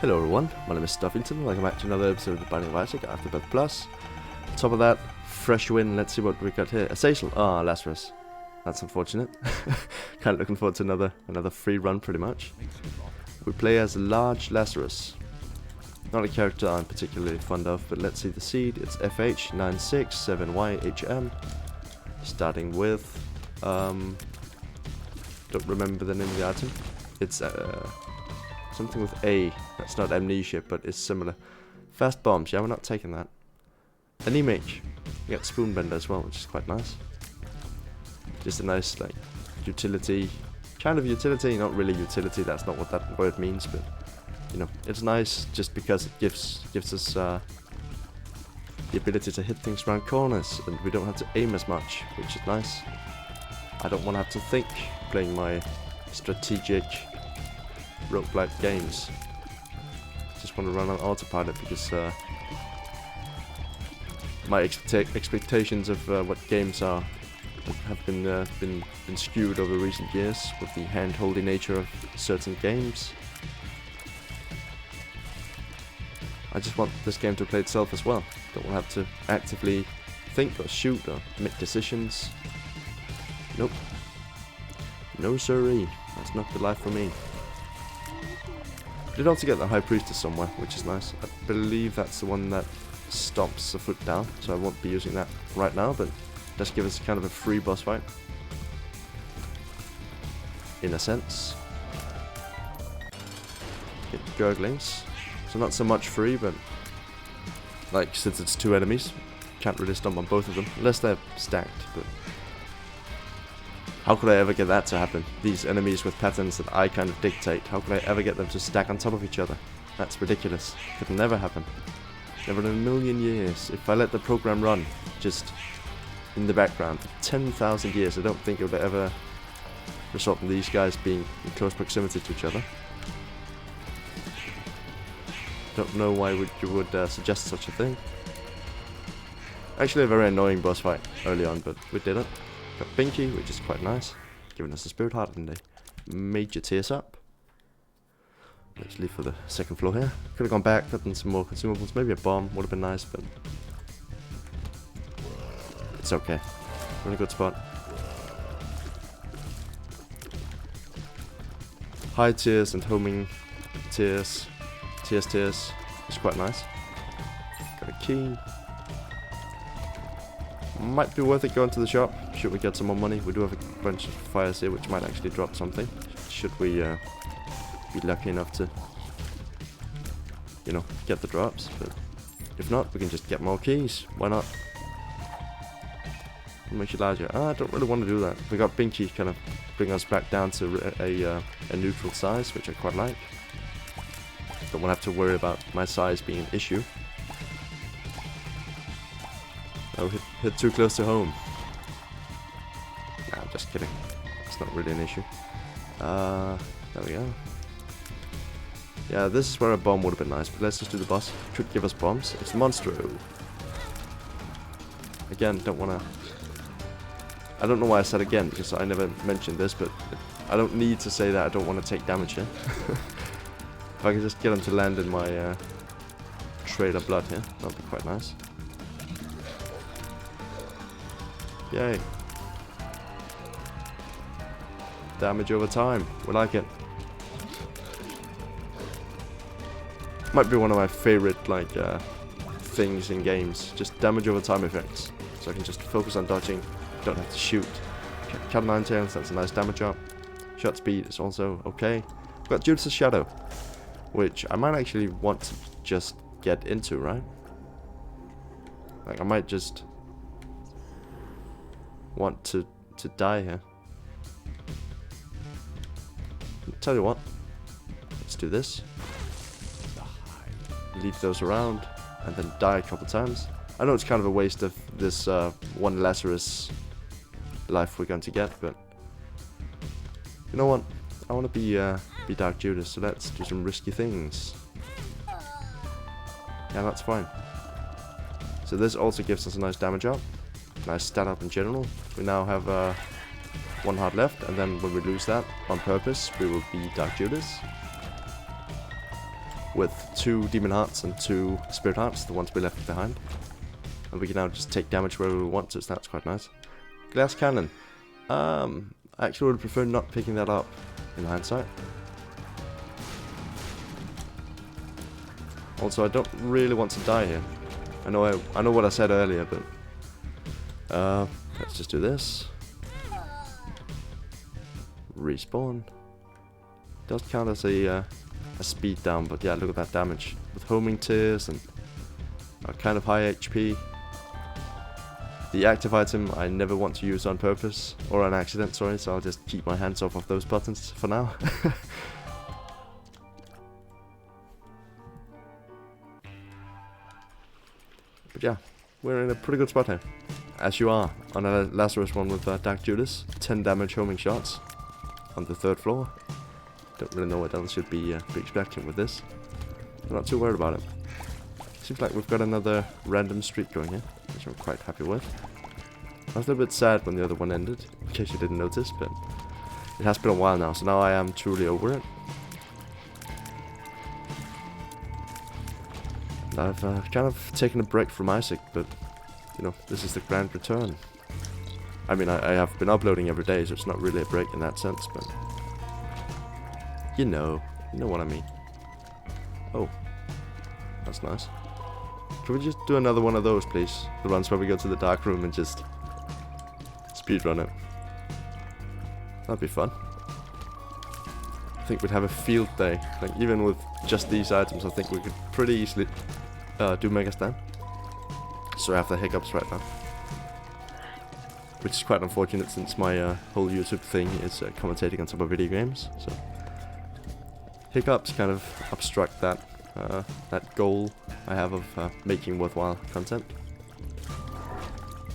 Hello everyone, my name is Stuffington, welcome back to another episode of the Binding of Isaac Afterbirth Plus. On top of that, fresh win, let's see what we got here. Azazel, Lazarus. That's unfortunate. Kinda looking forward to another free run pretty much. We play as large Lazarus. Not a character I'm particularly fond of, but let's see the seed. It's FH967YHM. Starting with, don't remember the name of the item. It's something with A. That's not amnesia, but it's similar. Fast bombs, yeah, we're not taking that. An image. We got spoonbender as well, which is quite nice. Just a nice, like, utility. Kind of utility, not really utility, that's not what that word means, but, you know, it's nice just because it gives us the ability to hit things around corners, and we don't have to aim as much, which is nice. I don't want to have to think playing my strategic roguelike games. Just want to run on autopilot because my expectations of what games are have been skewed over recent years with the hand-holdy nature of certain games. I just want this game to play itself as well. Don't want to have to actively think or shoot or make decisions. Nope. No siree. That's not the life for me. Did also get the High Priestess somewhere, which is nice. I believe that's the one that stomps the foot down, so I won't be using that right now, but does give us kind of a free boss fight. In a sense. Get gurglings. So not so much free, but like since it's two enemies, can't really stomp on both of them, unless they're stacked, but how could I ever get that to happen? These enemies with patterns that I kind of dictate, how could I ever get them to stack on top of each other? That's ridiculous. Could never happen. Never in a million years. If I let the program run, just in the background, for 10,000 years, I don't think it would ever result in these guys being in close proximity to each other. Don't know why you would suggest such a thing. Actually a very annoying boss fight early on, but we did it. Got Binky, which is quite nice. Giving us a spirit heart, didn't they? Major tears up. Let's leave for the second floor here. Could have gone back, gotten some more consumables. Maybe a bomb would have been nice, but it's okay. We're in a good spot. High tears and homing tears. Tears. It's quite nice. Got a key. Might be worth it going to the shop. Should we get some more money? We do have a bunch of fires here, which might actually drop something. Should we be lucky enough to, you know, get the drops. But if not, we can just get more keys. Why not? Make it larger. I don't really want to do that. We got Binky kind of bring us back down to a neutral size, which I quite like. Don't want to have to worry about my size being an issue. Oh, hit too close to home. Nah, I'm just kidding. It's not really an issue. There we go. Yeah, this is where a bomb would have been nice, but let's just do the boss. Could give us bombs. It's Monstro. Again, don't want to... I don't know why I said again, because I never mentioned this, but I don't need to say that I don't want to take damage here. If I can just get him to land in my trail of blood here, that would be quite nice. Yay. Damage over time. We like it. Might be one of my favorite, like, things in games. Just damage over time effects. So I can just focus on dodging. Don't have to shoot. Cat 9 tails, that's a nice damage up. Shot speed is also okay. We've got Judas' Shadow, which I might actually want to just get into, right? Like, I might just want to die here. Tell you what, let's do this. Leave those around and then die a couple times. I know it's kind of a waste of this one Lazarus life we're going to get, but you know what? I want to be Dark Judas, so let's do some risky things. Yeah, that's fine. So this also gives us a nice damage up. Nice stat up in general. We now have one heart left, and then when we lose that on purpose, we will be Dark Judas. with 2 demon hearts and 2 spirit hearts, the ones we left behind. And we can now just take damage wherever we want to, so that's quite nice. Glass cannon. I actually would prefer not picking that up in hindsight. Also, I don't really want to die here. I know what I said earlier, but let's just do this. Respawn. Does count as a speed down, but yeah, look at that damage with homing tears and kind of high HP. The active item I never want to use on purpose or on accident, sorry, so I'll just keep my hands off of those buttons for now. But yeah, we're in a pretty good spot here, as you are on a Lazarus one with Dark Judas. 10 damage homing shots on the 3rd floor. Don't really know what else should be expecting with this. I'm not too worried about it. Seems like we've got another random streak going here, which I'm quite happy with. I was a little bit sad when the other one ended, in case you didn't notice, but it has been a while now, so now I am truly over it. And I've kind of taken a break from Isaac, but, you know, this is the grand return. I mean, I have been uploading every day, so it's not really a break in that sense, but... You know what I mean. Oh, that's nice. Can we just do another one of those, please? The ones where we go to the dark room and just speedrun it. That'd be fun. I think we'd have a field day. Like, even with just these items, I think we could pretty easily do Mega Stand. So I have the hiccups right now. Which is quite unfortunate since my whole YouTube thing is commentating on some of video games. So hiccups kind of obstruct that that goal I have of making worthwhile content.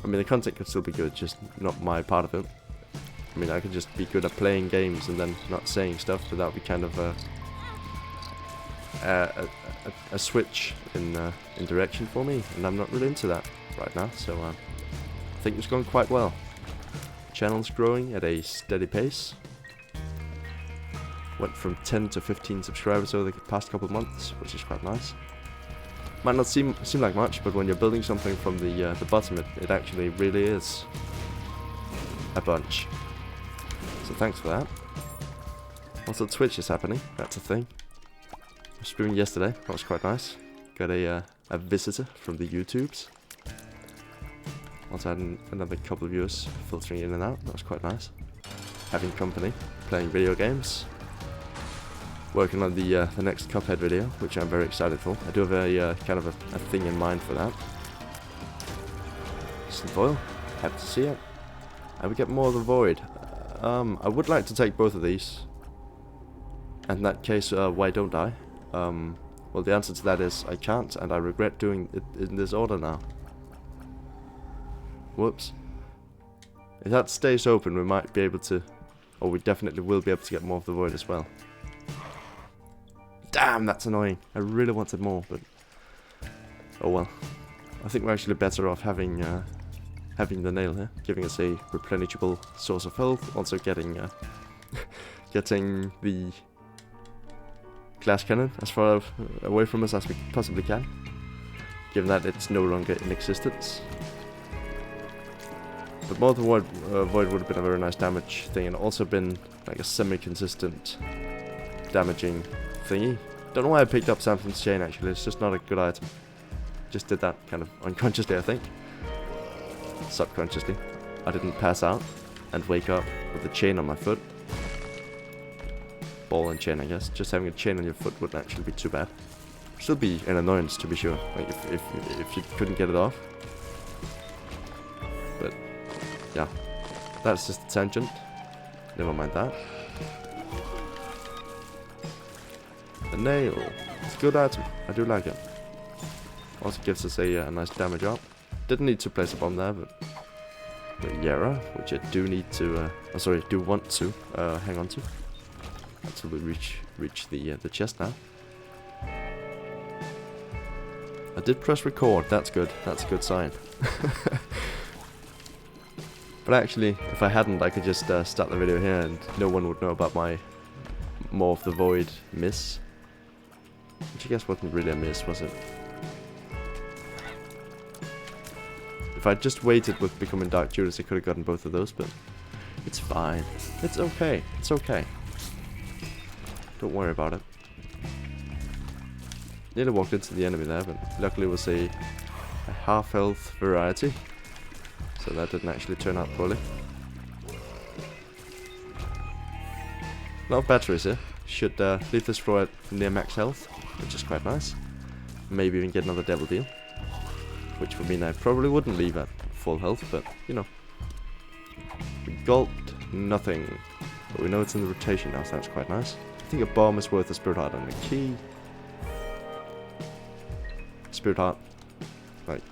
I mean, the content could still be good, just not my part of it. I mean, I could just be good at playing games and then not saying stuff, but that would be kind of a switch in direction for me, and I'm not really into that right now, so I think it's going quite well. Channel's growing at a steady pace. Went from 10 to 15 subscribers over the past couple of months, which is quite nice. Might not seem like much, but when you're building something from the bottom, it actually really is a bunch. So thanks for that. Also, Twitch is happening. That's a thing. I was streaming yesterday. That was quite nice. Got a visitor from the YouTubes. Also had another couple of viewers filtering in and out. That was quite nice. Having company, playing video games. Working on the next Cuphead video, which I'm very excited for. I do have a kind of a thing in mind for that. Some foil, happy to see it. And we get more of the void. I would like to take both of these. And in that case, why don't I? Well, the answer to that is I can't, and I regret doing it in this order now. Whoops. If that stays open, we might be able to, or we definitely will be able to get more of the void as well. Damn, that's annoying. I really wanted more, but oh well. I think we're actually better off having the nail here, giving us a replenishable source of health. Also getting getting the glass cannon as far away from us as we possibly can, given that it's no longer in existence. But more the void would have been a very nice damage thing, and also been like a semi-consistent damaging thingy. Don't know why I picked up Samson's chain actually, it's just not a good item. Just did that kind of unconsciously, I think. Subconsciously. I didn't pass out and wake up with the chain on my foot. Ball and chain, I guess. Just having a chain on your foot wouldn't actually be too bad. Still be an annoyance, to be sure, like if you couldn't get it off. But yeah, that's just a tangent. Never mind that. The nail. It's a good item. I do like it. Also gives us a nice damage up. Didn't need to place a bomb there, but Yara, which I do need to, do want to hang on to until we reach the chest now. I did press record. That's good. That's a good sign. But actually, if I hadn't, I could just start the video here, and no one would know about my more of the void miss. Which I guess wasn't really a miss, was it? If I'd just waited with becoming Dark Judas, I could have gotten both of those, but it's fine. It's okay. It's okay. Don't worry about it. Nearly walked into the enemy there, but luckily it was a half-health variety. So that didn't actually turn out poorly. A lot of batteries here. Should leave this floor at near max health, which is quite nice. Maybe even get another devil deal. Which would mean I probably wouldn't leave at full health, but you know. We gulped nothing. But we know it's in the rotation now, so that's quite nice. I think a bomb is worth a spirit heart and a key. Spirit heart. Like.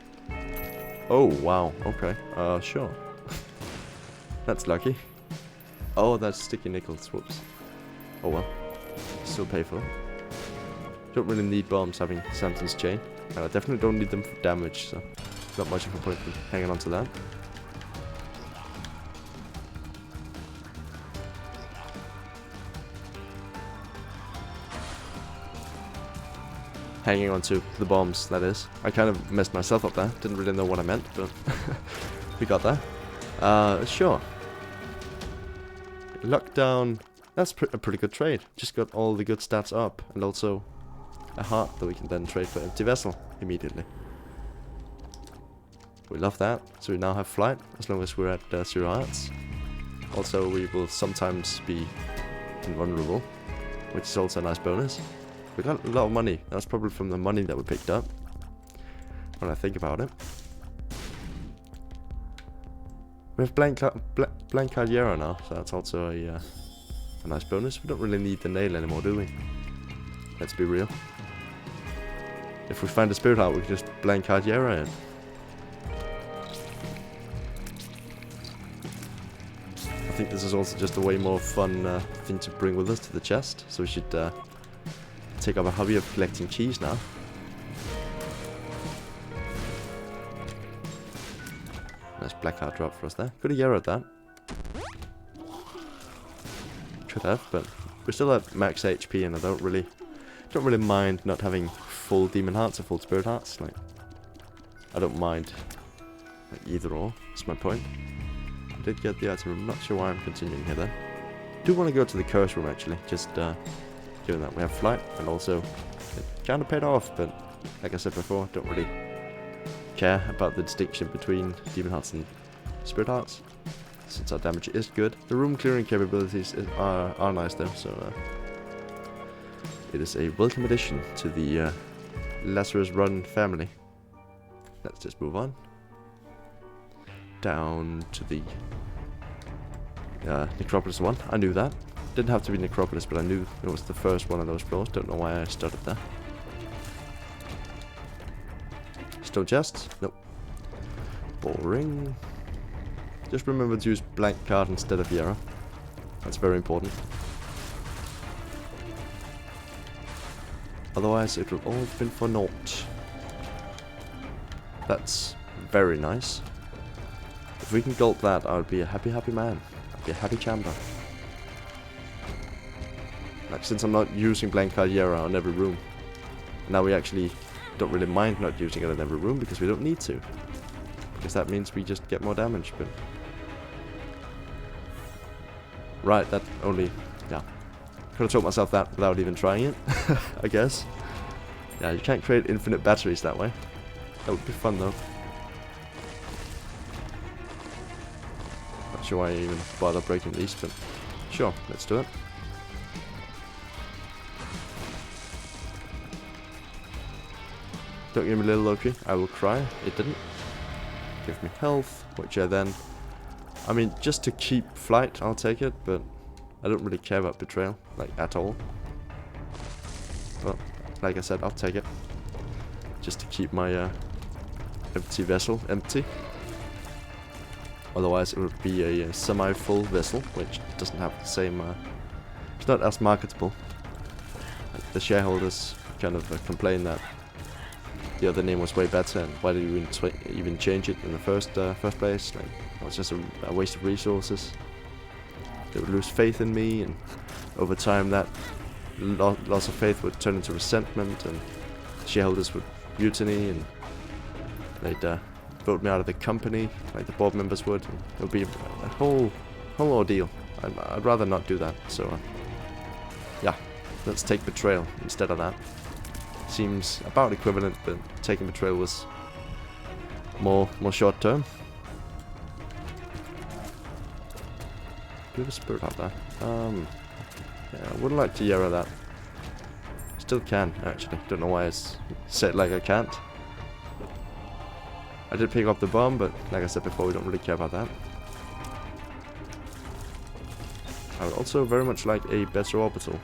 Oh, wow. Okay. Sure. That's lucky. Oh, that's sticky nickels. Whoops. Oh well. Still pay for it. Don't really need bombs having Samson's chain. And I definitely don't need them for damage, so not much of a point in hanging on to that. Hanging on to the bombs, that is. I kind of messed myself up there. Didn't really know what I meant, but we got there. Sure. Luck down. That's a pretty good trade. Just got all the good stats up, and also a heart that we can then trade for empty vessel immediately. We love that. So we now have flight, as long as we're at 0 hearts. Also, we will sometimes be invulnerable, which is also a nice bonus. We got a lot of money. That's probably from the money that we picked up, when I think about it. We have blank Cardiera now, so that's also a nice bonus. We don't really need the nail anymore, do we? Let's be real. If we find a spirit heart, we can just blank Cardiera in. I think this is also just a way more fun thing to bring with us to the chest, so we should take up a hobby of collecting keys now. Nice black heart drop for us there. Could have yarrowed that. Could have, but we're still at max HP, and I don't really mind not having full demon hearts or full spirit hearts. Like, I don't mind like either or. That's my point. I did get the item. I'm not sure why I'm continuing here then. Do want to go to the curse room actually. Just given that we have flight, and also it kind of paid off. But like I said before, don't really care about the distinction between demon hearts and spirit hearts, since our damage is good. The room clearing capabilities are nice though, so it is a welcome addition to the Lazarus Run family. Let's just move on down to the Necropolis one. I knew that. Didn't have to be Necropolis, but I knew it was the first one of those floors. Don't know why I started there. Stone chests? Nope. Boring. Just remember to use blank card instead of yarrow. That's very important. Otherwise, it will all have been for naught. That's very nice. If we can gulp that, I would be a happy, happy man. I'd be a happy chamber. Like, since I'm not using blank card yarrow on every room, now we actually don't really mind not using it in every room because we don't need to. Because that means we just get more damage, but... Right, that only... yeah. Could have told myself that without even trying it, I guess. Yeah, you can't create infinite batteries that way. That would be fun though. Not sure why I even bother breaking these, but sure, let's do it. Don't give me a little Loki, I will cry. It didn't. Give me health, which I then... I mean, just to keep flight, I'll take it, but I don't really care about betrayal, like, at all. But, like I said, I'll take it. Just to keep my empty vessel empty. Otherwise, it would be a semi-full vessel, which doesn't have the same... it's not as marketable. Like, the shareholders kind of complain that the other name was way better, and why did you even change it in the first place? Like, it was just a waste of resources. They would lose faith in me, and over time that loss of faith would turn into resentment, and shareholders would mutiny, and they'd vote me out of the company, like the board members would. And it would be a whole ordeal. I'd rather not do that. So, yeah, let's take betrayal instead of that. Seems about equivalent, but taking betrayal was more short term. Do you have a spirit out there? Yeah, I would like to Yara that. Still can, actually. Don't know why it's set like I can't. I did pick up the bomb, but like I said before, we don't really care about that. I would also very much like a better orbital.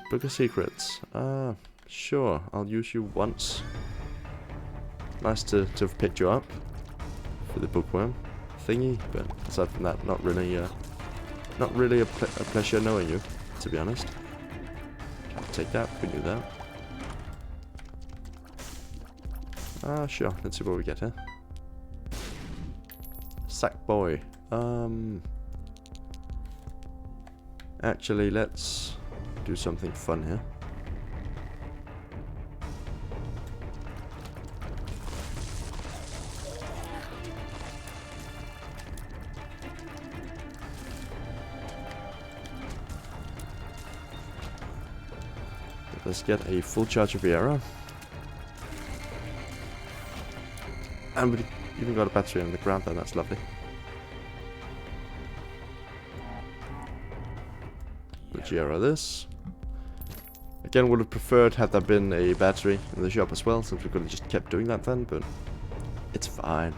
Book of Secrets. Sure, I'll use you once. Nice to have picked you up for the bookworm thingy, but aside from that, not really a pleasure knowing you, to be honest. I'll take that, we knew that. Sure, let's see what we get here. Sackboy. Actually, let's do something fun here. Let's get a full charge of Viera. And we even got a battery on the ground there, that's lovely. We'll Viera this. Again, would have preferred had there been a battery in the shop as well, since we could have just kept doing that then, but it's fine.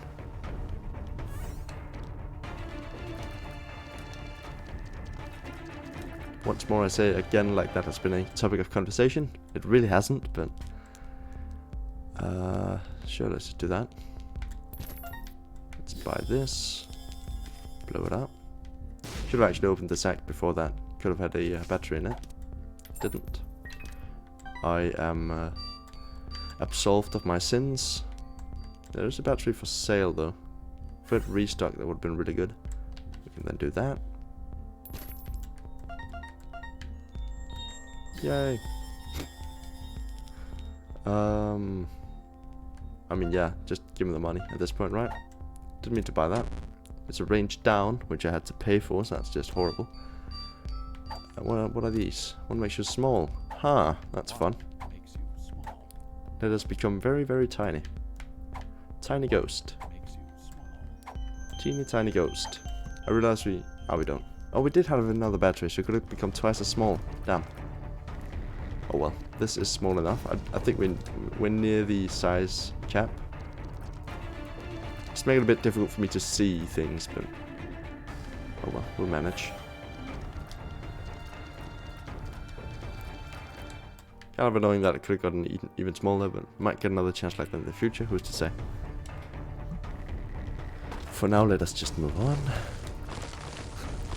Once more I say again, like that has been a topic of conversation. It really hasn't, but sure, let's just do that. Let's buy this, blow it up. Should have actually opened the sack before that. Could have had a battery in it. Didn't. I am absolved of my sins. There is a battery for sale though. If it restock, that would have been really good. We can then do that. Yay. I mean, yeah, just give me the money at this point, right? Didn't mean to buy that. It's a range down, which I had to pay for, so that's just horrible. What are these? One makes you small. Huh, that's fun. Let us become very, very tiny. Tiny ghost. Teeny tiny ghost. I realized we... Oh, we don't. Oh, we did have another battery, so it could have become twice as small. Damn. Oh well, this is small enough. I think we're near the size cap. Just making it a bit difficult for me to see things, but oh well, we'll manage. Kind of annoying that it could have gotten even smaller, but might get another chance like that in the future. Who's to say? For now, let us just move on.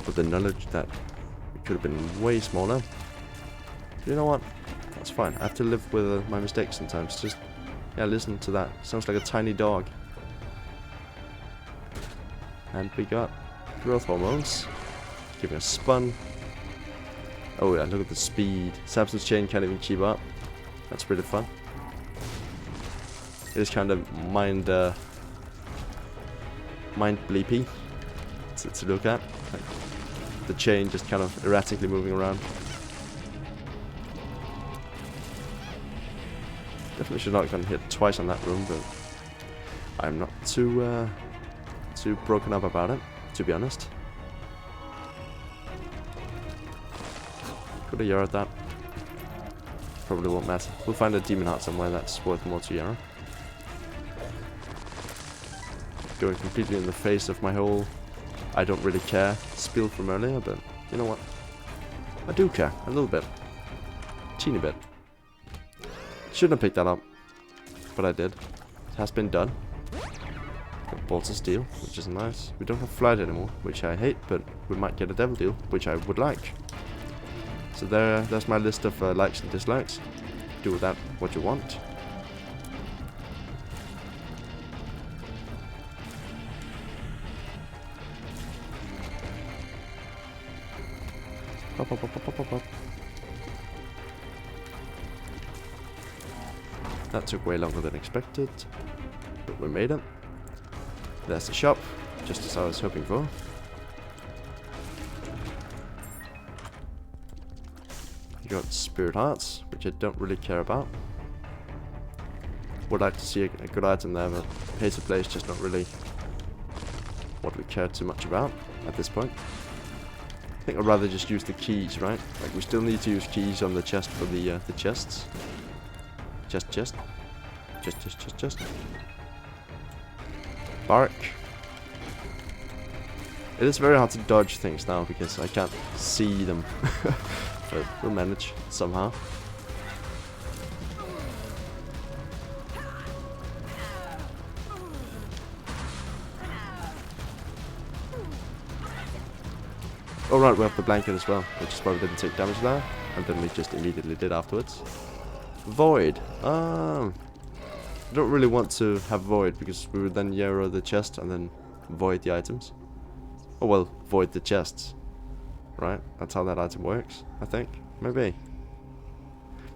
With the knowledge that it could have been way smaller. You know what? That's fine. I have to live with my mistakes sometimes. Just, yeah, listen to that. Sounds like a tiny dog. And we got growth hormones. Giving us spun. Oh yeah, look at the speed. Samson's chain can't even keep up. That's pretty fun. It is kind of mind bleepy to look at. Like the chain just kind of erratically moving around. Definitely should not have gotten hit twice on that room, but I'm not too broken up about it, to be honest. Could have Yarrowed that. Probably won't matter. We'll find a demon heart somewhere that's worth more to Yarrow. Going completely in the face of my whole I don't really care spiel from earlier, but you know what? I do care, a little bit. Teeny bit. Shouldn't have picked that up, but I did. It has been done. Got bolts of steel, which is nice. We don't have flight anymore, which I hate, but we might get a devil deal, which I would like. So there's my list of likes and dislikes. Do with that what you want. Bop, bop, bop, bop, bop, bop. That took way longer than expected, but we made it. There's the shop, just as I was hoping for. You got spirit hearts, which I don't really care about. Would like to see a good item there, but pay to play is just not really what we care too much about at this point. I think I'd rather just use the keys, right? Like, we still need to use keys on the chest for the chests. Chest. Bark. It is very hard to dodge things now because I can't see them. But we'll manage somehow. Alright, we have the blanket as well, which is why we didn't take damage there, and then we just immediately did afterwards. Void. I don't really want to have void because we would then yarrow the chest and then void the items. Oh well, void the chests. Right? That's how that item works, I think. Maybe.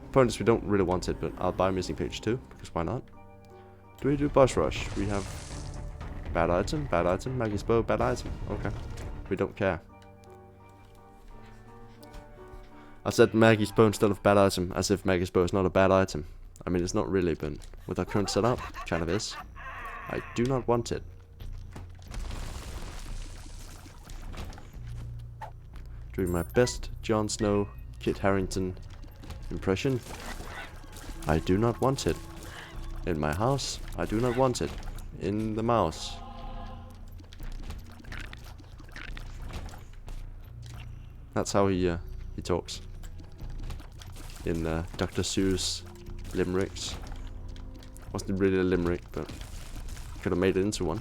The point is we don't really want it, but I'll buy missing page 2, because why not? Do we do boss rush? We have bad item, Maggie's bow, bad item. Okay. We don't care. I said Maggie's bow instead of bad item, as if Maggie's bow is not a bad item. I mean, it's not really, but with our current setup, it kind of is. I do not want it. Doing my best Jon Snow, Kit Harington impression. I do not want it. In my house, I do not want it. In the mouse. That's how he talks. In Dr. Seuss limericks. Wasn't really a limerick, but could have made it into one.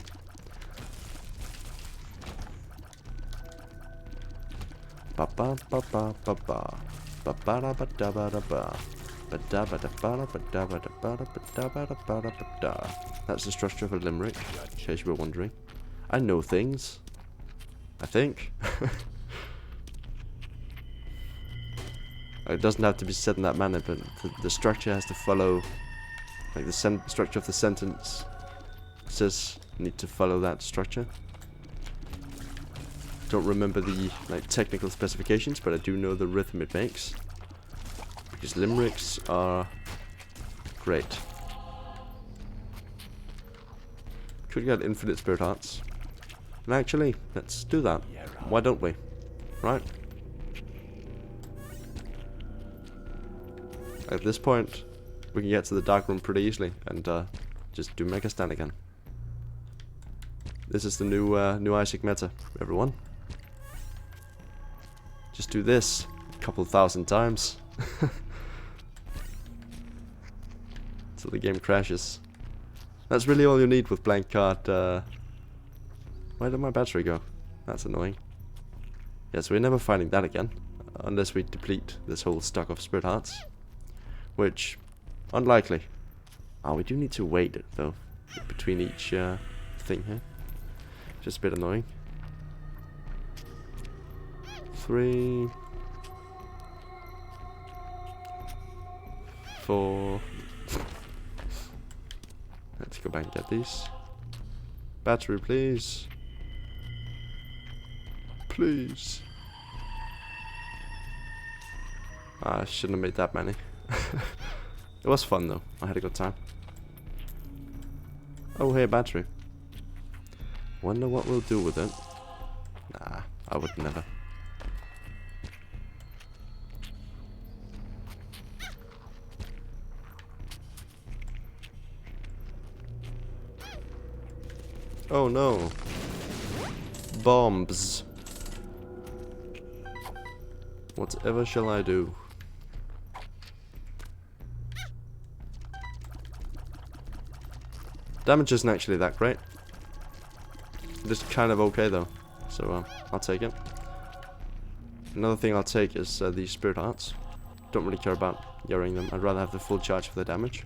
Ba ba ba ba ba ba ba ba da ba da ba da ba ba da ba da ba da ba da ba da ba da ba da ba da ba da ba da. That's the structure of a limerick, in case you were wondering. I know things. I think. It doesn't have to be said in that manner, but the structure has to follow, like the structure of the sentence says need to follow that structure. Don't remember the technical specifications, but I do know the rhythm it makes. Because limericks are great. Could get infinite spirit hearts. And actually, let's do that. Why don't we? Right? At this point, we can get to the dark room pretty easily and just do Mega Stand again. This is the new Isaac meta, everyone. Just do this a couple thousand times till the game crashes. That's really all you need with blank card. Where did my battery go? That's annoying. Yes, we're never finding that again, unless we deplete this whole stock of spirit hearts. Which, unlikely. Oh, we do need to wait though, between each thing here. Just a bit annoying. 3, 4. Let's go back and get these. Battery, please. Please. I shouldn't have made that many. It was fun though. I had a good time. Oh, hey, battery. Wonder what we'll do with it. Nah, I would never. Oh no. Bombs. Whatever shall I do? Damage isn't actually that great. It is kind of okay though, so I'll take it. Another thing I'll take is these spirit hearts. Don't really care about yarrowing them. I'd rather have the full charge for the damage,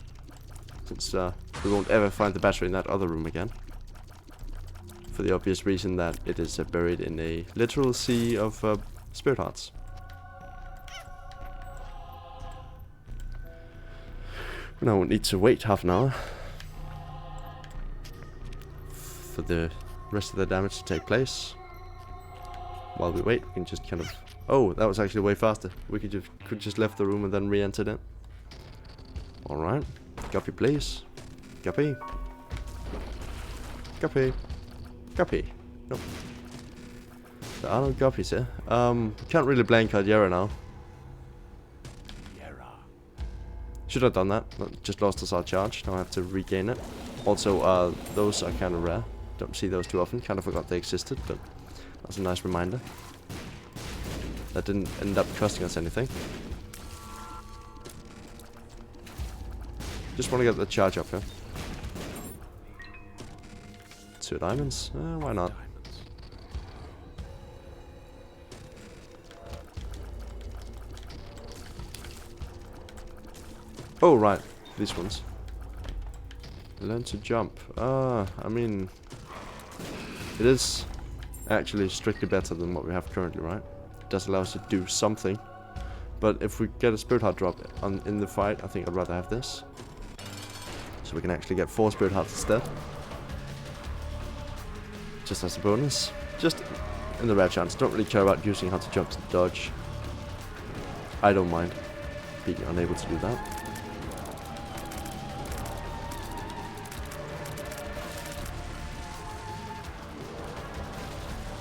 since we won't ever find the battery in that other room again. For the obvious reason that it is buried in a literal sea of spirit hearts. Now we'll need to wait half an hour for the rest of the damage to take place. While we wait, we can just kind of... Oh, that was actually way faster. We could just left the room and then re-entered it. Alright. Copy, please. Copy. Copy. Copy. Nope. There are no copies here. Can't really blank out Yara now. Should have done that. Just lost us our charge. Now I have to regain it. Also, those are kind of rare. Don't see those too often. Kind of forgot they existed, but that's a nice reminder. That didn't end up costing us anything. Just want to get the charge up here. 2 diamonds. Why not? Oh, right. These ones. Learn to jump. I mean... It is actually strictly better than what we have currently, right? It does allow us to do something. But if we get a Spirit Heart drop in the fight, I think I'd rather have this. So we can actually get 4 Spirit Hearts instead. Just as a bonus. Just in the rare chance. Don't really care about using how to jump to dodge. I don't mind being unable to do that.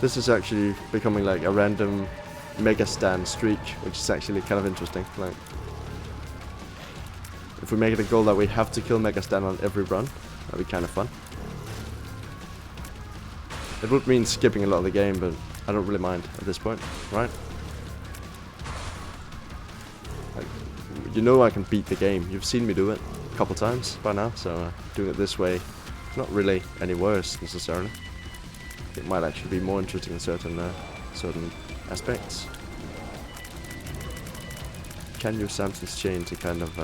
This is actually becoming like a random mega stand streak, which is actually kind of interesting. Like, if we make it a goal that we have to kill mega stand on every run, that'd be kind of fun. It would mean skipping a lot of the game, but I don't really mind at this point, right? Like, you know I can beat the game. You've seen me do it a couple times by now, so doing it this way, not really any worse necessarily. It might actually be more interesting in certain aspects. Can use Samson's chain to kind of...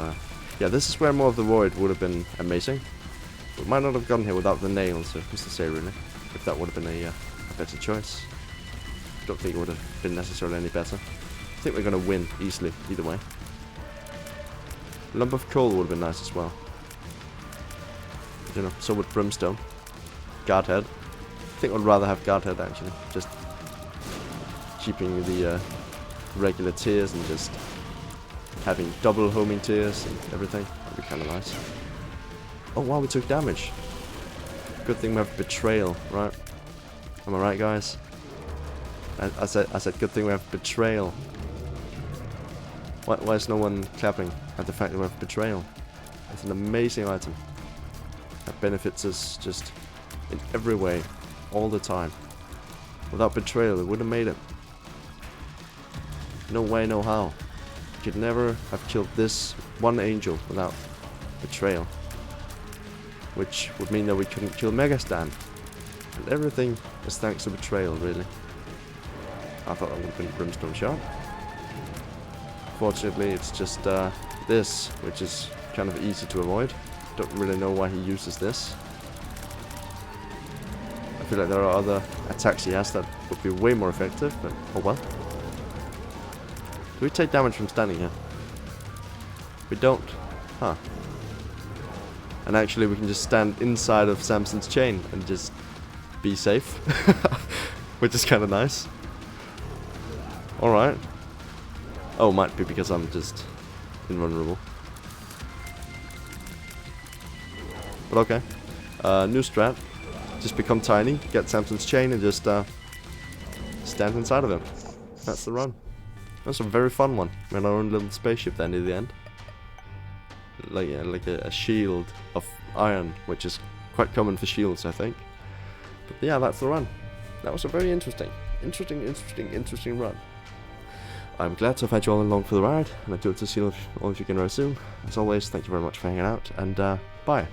yeah, this is where more of the void would have been amazing. We might not have gotten here without the nails, so who's to say really, if that would have been a better choice. Don't think it would have been necessarily any better. I think we're going to win easily, either way. Lump of coal would have been nice as well. You know, so would brimstone. Guard head. I think I'd rather have guard head actually. Just keeping the regular tiers and just having double homing tiers and everything. That'd be kind of nice. Oh wow, we took damage. Good thing we have betrayal, right? Am I right, guys? I said good thing we have betrayal. Why is no one clapping at the fact that we have betrayal? It's an amazing item that benefits us just in every way, all the time. Without betrayal, we wouldn't have made it. No way, no how. We could never have killed this one angel without betrayal. Which would mean that we couldn't kill Megastan. And everything is thanks to betrayal, really. I thought that would have been Brimstone Shot. Fortunately, it's just this, which is kind of easy to avoid. Don't really know why he uses this. I feel like there are other attacks he has that would be way more effective, but oh well. Do we take damage from standing here? We don't. Huh. And actually we can just stand inside of Samson's chain and just be safe. Which is kind of nice. Alright. Oh, might be because I'm just invulnerable. But okay. New strat. Just become tiny, get Samson's chain and just stand inside of him. That's the run. That's a very fun one. We had our own little spaceship then in the end. Like a shield of iron, which is quite common for shields, I think. But yeah, that's the run. That was a very interesting run. I'm glad to have had you all along for the ride, and I do hope to see all of you again very soon. As always, thank you very much for hanging out, and bye.